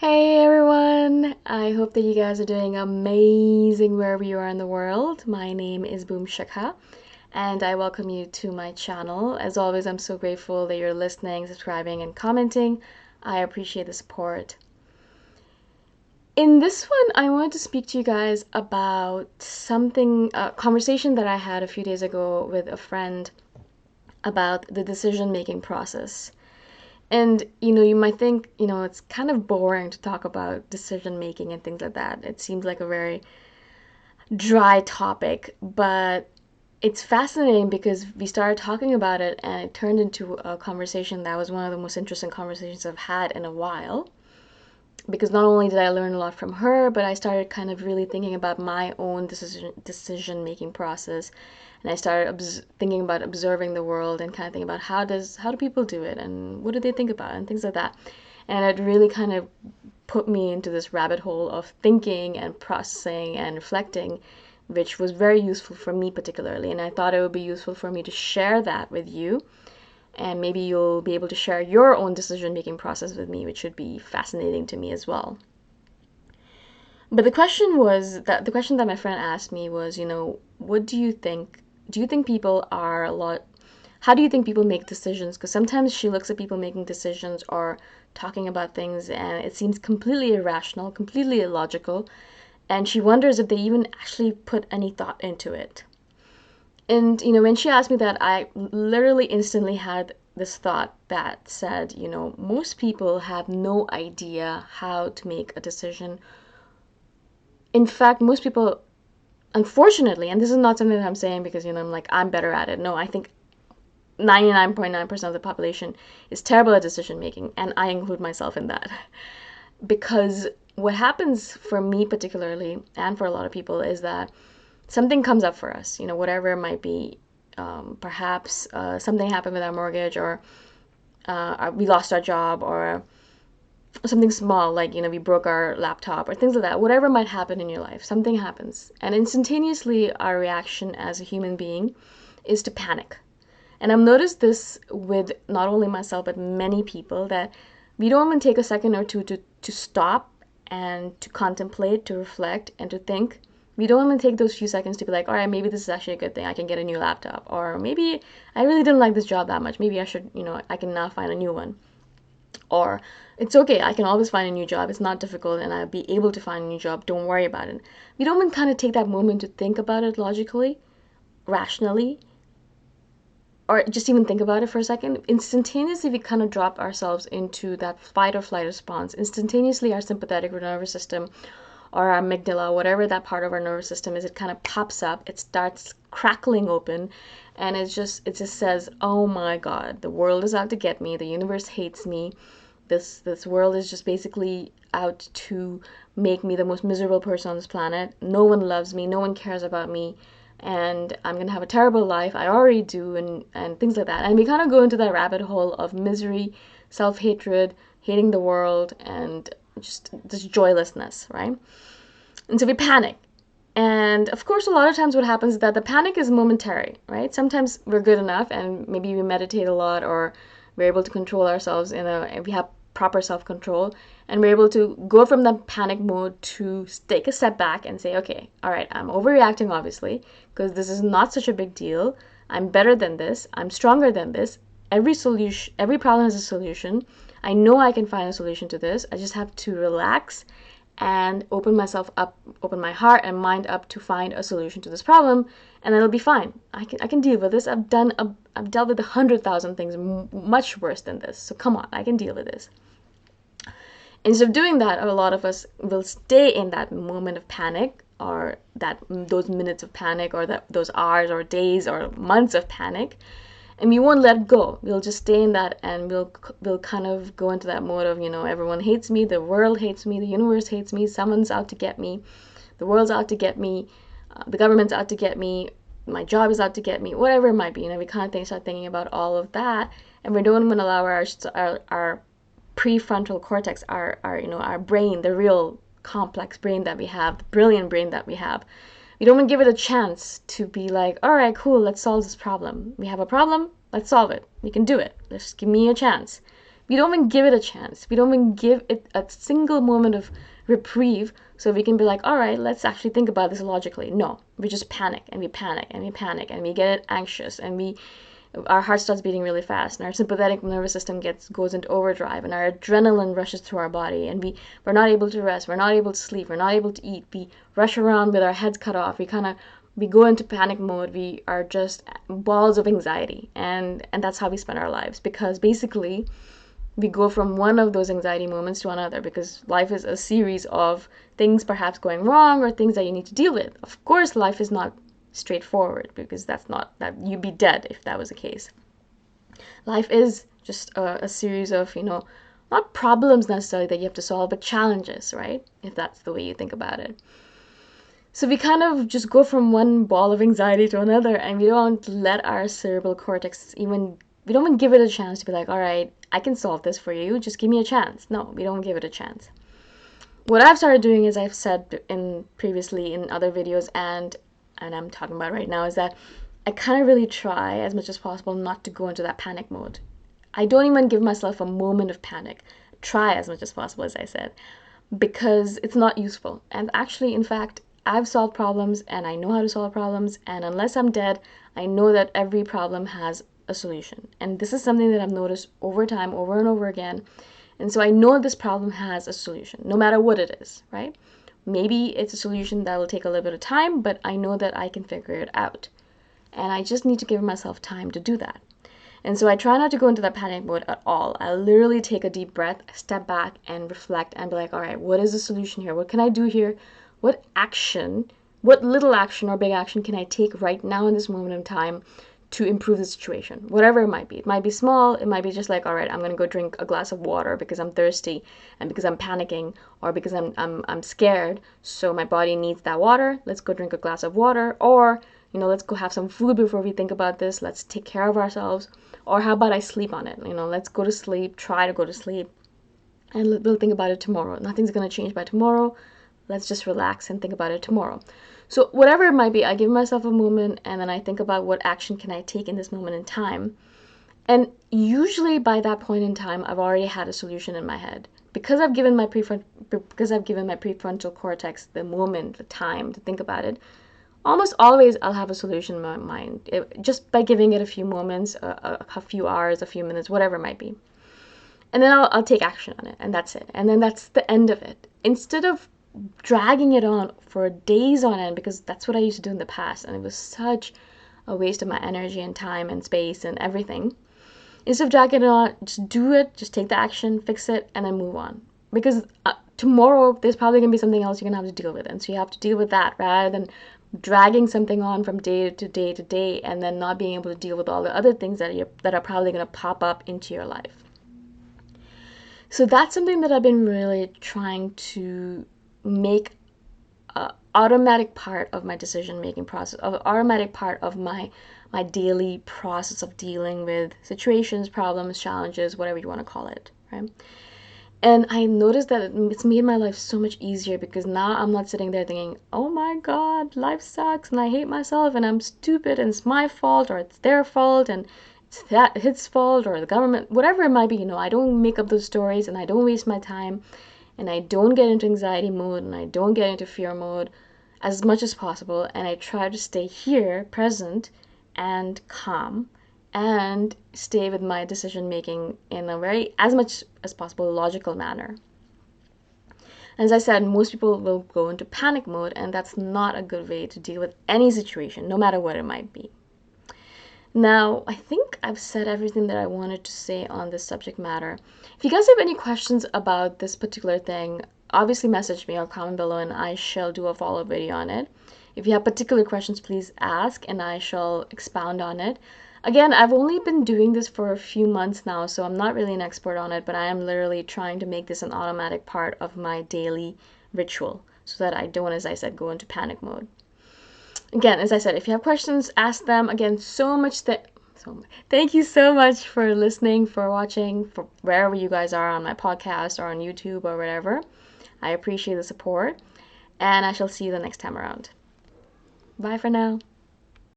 Hey everyone! I hope that you guys are doing amazing wherever you are in the world. My name is Boom Shakha, and I welcome you to my channel. As always, I'm so grateful that you're listening, subscribing, and commenting. I appreciate the support. In this one, I wanted to speak to you guys about a conversation that I had a few days ago with a friend about the decision-making process. And you might think, it's kind of boring to talk about decision making and things like that. It seems like a very dry topic, but it's fascinating because we started talking about it and it turned into a conversation that was one of the most interesting conversations I've had in a while. Because not only did I learn a lot from her, but I started kind of really thinking about my own decision making process, and I started thinking about observing the world and kind of thinking about how do people do it and what do they think about it and things like that. And it really kind of put me into this rabbit hole of thinking and processing and reflecting, which was very useful for me particularly. And I thought it would be useful for me to share that with you, and maybe you'll be able to share your own decision making process with me, which should be fascinating to me as well. But the question that my friend asked me was, what do you think? Do you think people are a lot? How do you think people make decisions? Because sometimes she looks at people making decisions or talking about things, and it seems completely irrational, completely illogical, and she wonders if they even actually put any thought into it. And, when she asked me that, I literally instantly had this thought that said, most people have no idea how to make a decision. In fact, most people, unfortunately, and this is not something that I'm saying because, I'm better at it. No, I think 99.9% of the population is terrible at decision making, and I include myself in that. Because what happens for me particularly, and for a lot of people, is that something comes up for us, whatever it might be. Perhaps something happened with our mortgage, or we lost our job, or something small like, we broke our laptop or things like that. Whatever might happen in your life, something happens. And instantaneously, our reaction as a human being is to panic. And I've noticed this with not only myself, but many people, that we don't even take a second or two to stop and to contemplate, to reflect, and to think. We don't even take those few seconds to be like, all right, maybe this is actually a good thing. I can get a new laptop. Or maybe I really didn't like this job that much. Maybe I should, I can now find a new one. Or it's okay, I can always find a new job. It's not difficult and I'll be able to find a new job. Don't worry about it. We don't even kind of take that moment to think about it logically, rationally, or just even think about it for a second. Instantaneously, we kind of drop ourselves into that fight or flight response. Instantaneously, our sympathetic nervous system or our amygdala, whatever that part of our nervous system is, it kind of pops up. It starts crackling open, and it just says, "Oh my God, the world is out to get me. The universe hates me. This world is just basically out to make me the most miserable person on this planet. No one loves me. No one cares about me." And I'm gonna have a terrible life. I already do, and things like that. And we kind of go into that rabbit hole of misery, self-hatred, hating the world, and just this joylessness, right? And so we panic. And of course, a lot of times what happens is that the panic is momentary, right? Sometimes we're good enough and maybe we meditate a lot, or we're able to control ourselves we have proper self-control, and we're able to go from that panic mode to take a step back and say, okay, all right, I'm overreacting obviously, because this is not such a big deal. I'm better than this. I'm stronger than this. Every problem has a solution. I know I can find a solution to this. I just have to relax and open myself up, open my heart and mind up to find a solution to this problem, and it'll be fine. I can deal with this. I've dealt with 100,000 things much worse than this. So come on, I can deal with this. Instead of doing that, a lot of us will stay in that moment of panic, or those minutes of panic, or those hours or days or months of panic, and we won't let go. We'll just stay in that, and we'll kind of go into that mode of, everyone hates me, the world hates me, the universe hates me, someone's out to get me, the world's out to get me, the government's out to get me, my job is out to get me, whatever it might be. We kind of start thinking about all of that, and we don't even allow our prefrontal cortex, our brain, the real complex brain that we have, the brilliant brain that we have. We don't even give it a chance to be like, all right, cool, let's solve this problem. We have a problem, let's solve it. We can do it. Just give me a chance. We don't even give it a chance. We don't even give it a single moment of reprieve so we can be like, all right, let's actually think about this logically. No, we just panic and we panic and we panic and we get anxious and our heart starts beating really fast and our sympathetic nervous system goes into overdrive and our adrenaline rushes through our body and we're not able to rest, we're not able to sleep, we're not able to eat, we rush around with our heads cut off, we go into panic mode, we are just balls of anxiety, and that's how we spend our lives, because basically we go from one of those anxiety moments to another, because life is a series of things perhaps going wrong or things that you need to deal with. Of course, life is not straightforward, because that you'd be dead if that was the case. Life is just a series of, not problems necessarily that you have to solve, but challenges, right? If that's the way you think about it. So we kind of just go from one ball of anxiety to another, and we don't let our cerebral cortex we don't even give it a chance to be like, all right, I can solve this for you, just give me a chance. No, we don't give it a chance. What I've started doing, as I've said previously in other videos, and I'm talking about right now, is that I kind of really try as much as possible not to go into that panic mode. I don't even give myself a moment of panic. Try as much as possible, as I said, because it's not useful. And actually, in fact, I've solved problems and I know how to solve problems, and unless I'm dead, I know that every problem has a solution. And this is something that I've noticed over time, over and over again. And so I know this problem has a solution, no matter what it is, right? Maybe it's a solution that will take a little bit of time, but I know that I can figure it out. And I just need to give myself time to do that. And so I try not to go into that panic mode at all. I literally take a deep breath, step back and reflect and be like, all right, what is the solution here? What can I do here? What little action or big action can I take right now in this moment in time to improve the situation? Whatever it might be. It might be small. It might be just like, all right, I'm going to go drink a glass of water because I'm thirsty and because I'm panicking, or because I'm scared. So my body needs that water. Let's go drink a glass of water. Or, let's go have some food before we think about this. Let's take care of ourselves. Or how about I sleep on it? Let's go to sleep, try to go to sleep, and we'll think about it tomorrow. Nothing's going to change by tomorrow. Let's just relax and think about it tomorrow. So whatever it might be, I give myself a moment and then I think about what action can I take in this moment in time. And usually by that point in time, I've already had a solution in my head. Because I've given my prefrontal cortex the moment, the time to think about it, almost always I'll have a solution in my mind, just by giving it a few moments, a few hours, a few minutes, whatever it might be. And then I'll take action on it, and that's it. And then that's the end of it. Instead of dragging it on for days on end, because that's what I used to do in the past, and it was such a waste of my energy and time and space and everything. Instead of dragging it on, just do it, just take the action, fix it, and then move on. Because tomorrow, there's probably going to be something else you're going to have to deal with, and so you have to deal with that rather than dragging something on from day to day to day and then not being able to deal with all the other things that are probably going to pop up into your life. So that's something that I've been really trying to make an automatic part of my decision-making process, an automatic part of my daily process of dealing with situations, problems, challenges, whatever you want to call it, right? And I noticed that it's made my life so much easier, because now I'm not sitting there thinking, oh my God, life sucks and I hate myself and I'm stupid and it's my fault or it's their fault and it's his fault or the government, whatever it might be. I don't make up those stories and I don't waste my time and I don't get into anxiety mode and I don't get into fear mode as much as possible. And I try to stay here, present and calm, and stay with my decision making in a very, as much as possible, logical manner. As I said, most people will go into panic mode, and that's not a good way to deal with any situation, no matter what it might be. Now, I think I've said everything that I wanted to say on this subject matter. If you guys have any questions about this particular thing, obviously message me or comment below and I shall do a follow-up video on it. If you have particular questions, please ask and I shall expound on it. Again, I've only been doing this for a few months now, so I'm not really an expert on it, but I am literally trying to make this an automatic part of my daily ritual so that I don't, as I said, go into panic mode. Again, as I said, if you have questions, ask them. Again, thank you so much for listening, for watching, for wherever you guys are on my podcast or on YouTube or whatever. I appreciate the support, and I shall see you the next time around. Bye for now.